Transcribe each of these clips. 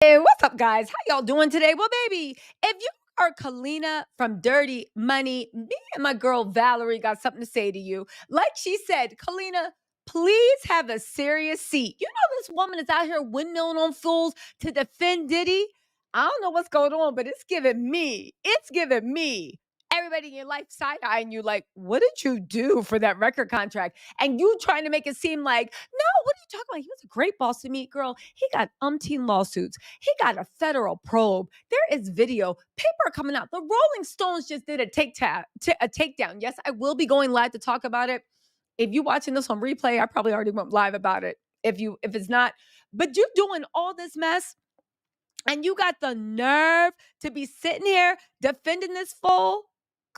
Hey, what's up, guys? How y'all doing today? Well, baby, if you are Kalenna from Dirty Money, me and my girl Valerie got something to say to you. Like she said, Kalenna, please have a serious seat. You know this woman is out here windmilling on fools to defend Diddy. I don't know what's going on, but it's giving me. It's giving me. Everybody in your life side eyeing you like, what did you do for that record contract? And you trying to make it seem like, no, what are you talking about? He was a great boss to me, girl. He got umpteen lawsuits. He got a federal probe. There is video, paper coming out. The Rolling Stones just did a takedown. Yes, I will be going live to talk about it. If you watching this on replay, I probably already went live about it. If it's not, but you're doing all this mess and you got the nerve to be sitting here defending this fool.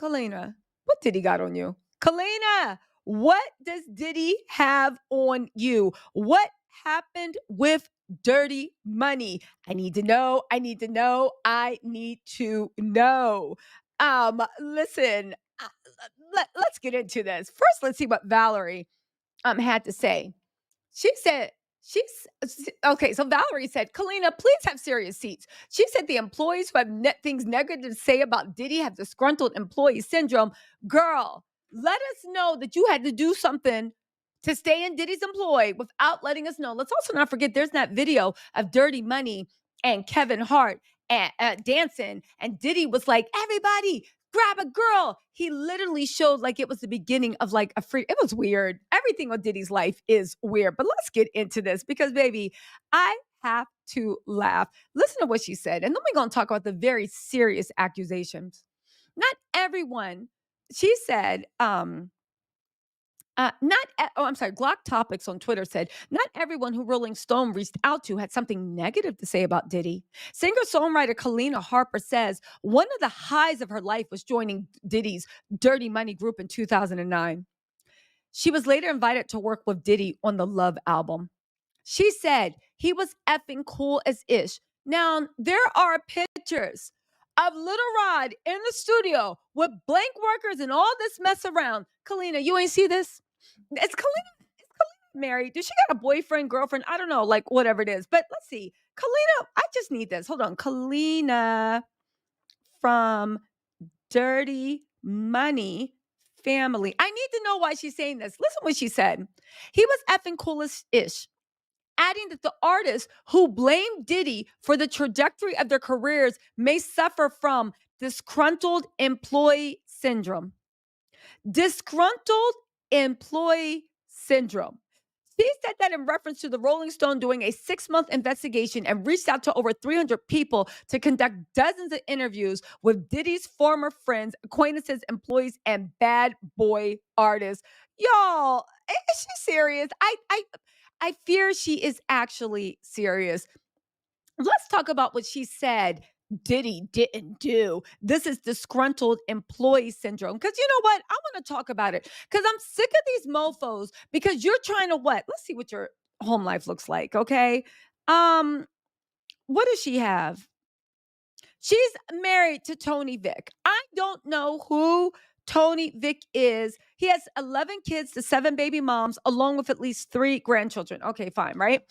Kalenna, what Diddy got on you? Kalenna, what does Diddy have on you? What happened with Dirty Money? I need to know. I need to know. I need to know. Listen, let's get into this. First, let's see what Valerie had to say. She said, okay. So Valerie said, Kalenna, please have serious seats. She said the employees who have things negative to say about Diddy have disgruntled employee syndrome. Girl, let us know that you had to do something to stay in Diddy's employ without letting us know. Let's also not forget there's that video of Dirty Money and Kevin Hart dancing, and Diddy was like, everybody, grab a girl. He literally showed like it was the beginning of like a free. It was weird. Everything on Diddy's life is weird. But let's get into this because, baby, I have to laugh. Listen to what she said. And then we're going to talk about the very serious accusations. Not everyone, she said, I'm sorry, Glock Topics on Twitter said, not everyone who Rolling Stone reached out to had something negative to say about Diddy. Singer-songwriter Kalenna Harper says one of the highs of her life was joining Diddy's Dirty Money group in 2009. She was later invited to work with Diddy on the Love album. She said he was effing cool as ish. Now, there are pictures of Little Rod in the studio with blank workers and all this mess around. Kalenna, you ain't see this? Is Kalenna married? Does she got a boyfriend, girlfriend? I don't know, like whatever it is. But let's see. Kalenna, I just need this. Hold on. Kalenna from Dirty Money family. I need to know why she's saying this. Listen what she said. He was effing coolish-ish, adding that the artists who blame Diddy for the trajectory of their careers may suffer from disgruntled employee syndrome. Disgruntled employee syndrome. She said that in reference to the Rolling Stone doing a 6-month investigation and reached out to over 300 people to conduct dozens of interviews with Diddy's former friends, acquaintances, employees, and bad boy artists. Y'all, is she serious? I fear she is actually serious. Let's talk about what she said Diddy didn't do. This is disgruntled employee syndrome. Because you know what? I want to talk about it because I'm sick of these mofos because you're trying to what? Let's see what your home life looks like. Okay. Um, what does she have? She's married to Tony Vick. I don't know who Tony Vick is. He has 11 kids to 7 baby moms, along with at least 3 grandchildren. Okay, fine, right?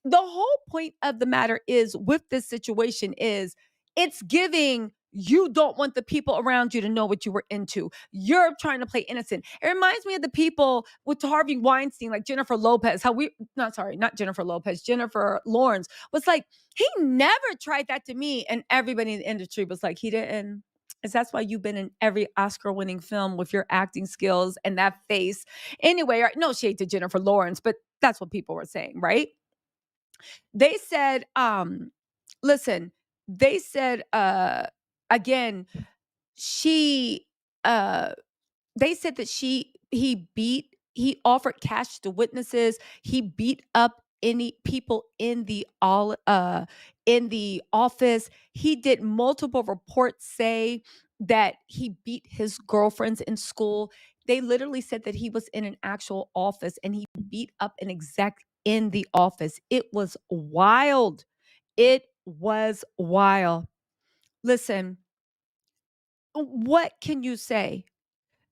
The whole point of the matter is with this situation is it's giving you don't want the people around you to know what you were into. You're trying to play innocent. It reminds me of the people with Harvey Weinstein, like Jennifer Lopez, not Jennifer Lopez, Jennifer Lawrence was like, he never tried that to me. And everybody in the industry was like, he didn't. Is that's why you've been in every Oscar winning film with your acting skills and that face. Anyway, no shade to Jennifer Lawrence, but that's what people were saying, right? They said, listen, they said, again, she, uh, they said that he offered cash to witnesses. He beat up any people in the office. He did multiple reports say that he beat his girlfriends in school. They literally said that he was in an actual office and he beat up an exec in the office. It was wild. It was wild. Listen, what can you say?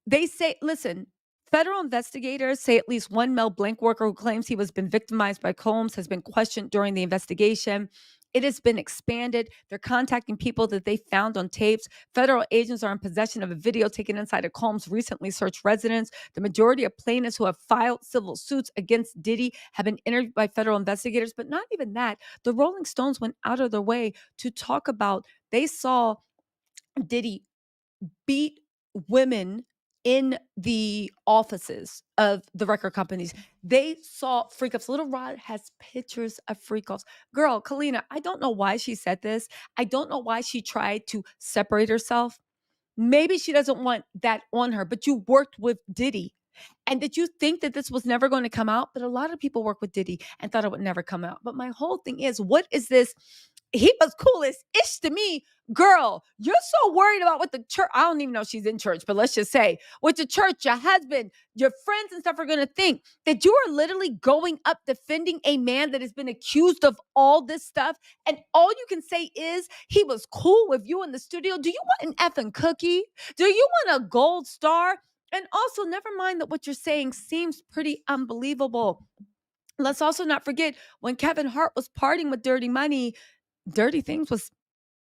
They say, listen, federal investigators say at least one male blank worker who claims he was been victimized by Combs has been questioned during the investigation. It has been expanded. They're contacting people that they found on tapes. Federal agents are in possession of a video taken inside a Combs recently searched residence. The majority of plaintiffs who have filed civil suits against Diddy have been interviewed by federal investigators. But not even that. The Rolling Stones went out of their way to talk about they saw Diddy beat women in the offices of the record companies. They saw freak offs. Little Rod has pictures of freak offs. Girl, Kalenna, I don't know why she said this. I don't know why she tried to separate herself. Maybe she doesn't want that on her, but you worked with Diddy. And did you think that this was never going to come out? But a lot of people work with Diddy and thought it would never come out. But my whole thing is, what is this? He was cool as ish to me. Girl, you're so worried about what the church, I don't even know if she's in church, but let's just say what the church, your husband, your friends and stuff are going to think that you are literally going up defending a man that has been accused of all this stuff. And all you can say is he was cool with you in the studio. Do you want an effing cookie? Do you want a gold star? And also, never mind that what you're saying seems pretty unbelievable. Let's also not forget when Kevin Hart was partying with Dirty Money, dirty things was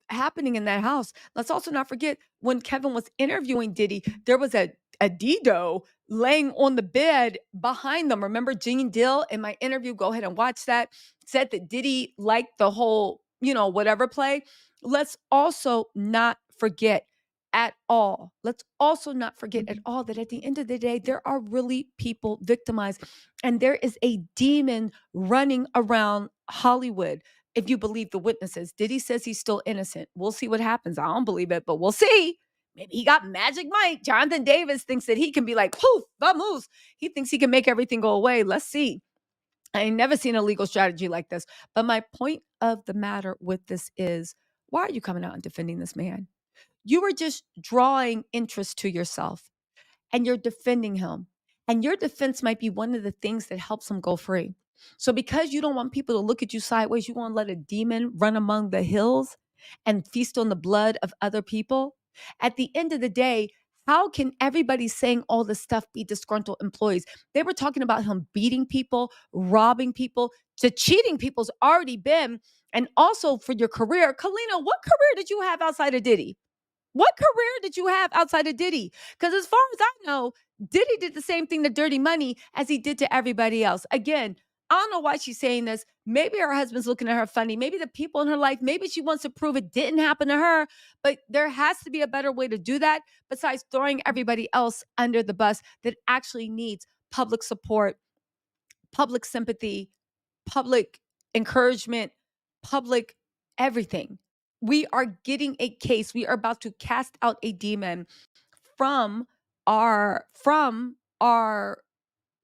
happening in that house. Let's also not forget when Kevin was interviewing Diddy, there was a Dido laying on the bed behind them. Remember Gene Dill in my interview? Go ahead and watch that. Said that Diddy liked the whole, whatever play. Let's also not forget at all. Let's also not forget at all that at the end of the day, there are really people victimized and there is a demon running around Hollywood. If you believe the witnesses, Diddy says he's still innocent. We'll see what happens. I don't believe it, but we'll see. Maybe he got Magic Mike. Jonathan Davis thinks that he can be like, poof, vamos. He thinks he can make everything go away. Let's see. I ain't never seen a legal strategy like this. But my point of the matter with this is, why are you coming out and defending this man? You were just drawing interest to yourself and you're defending him. And your defense might be one of the things that helps him go free. So because you don't want people to look at you sideways, you want to let a demon run among the hills and feast on the blood of other people. At the end of the day, how can everybody saying all this stuff be disgruntled employees? They were talking about him beating people, robbing people, to cheating people's already been. And also for your career, Kalenna, what career did you have outside of Diddy? What career did you have outside of Diddy? Because as far as I know, Diddy did the same thing to Dirty Money as he did to everybody else. Again, I don't know why she's saying this. Maybe her husband's looking at her funny. Maybe the people in her life, maybe she wants to prove it didn't happen to her. But there has to be a better way to do that besides throwing everybody else under the bus that actually needs public support, public sympathy, public encouragement, public everything. We are getting a case. We are about to cast out a demon from our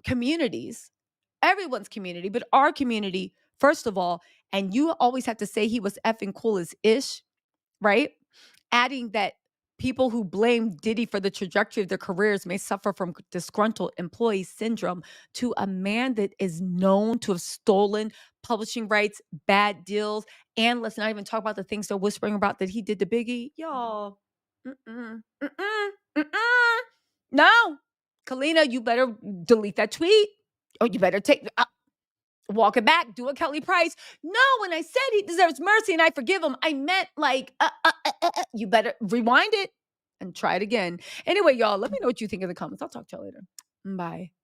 communities, everyone's community, but our community first of all. And you always have to say he was effing cool as ish, right? Adding that people who blame Diddy for the trajectory of their careers may suffer from disgruntled employee syndrome to a man that is known to have stolen publishing rights, bad deals, and let's not even talk about the things they're whispering about that he did to Biggie. Y'all, mm-mm, mm-mm, mm-mm. No, Kalenna, you better delete that tweet or you better walk it back, do a Kelly Price. No, when I said he deserves mercy and I forgive him, I meant like, you better rewind it and try it again. Anyway, y'all, let me know what you think in the comments. I'll talk to y'all later. Bye.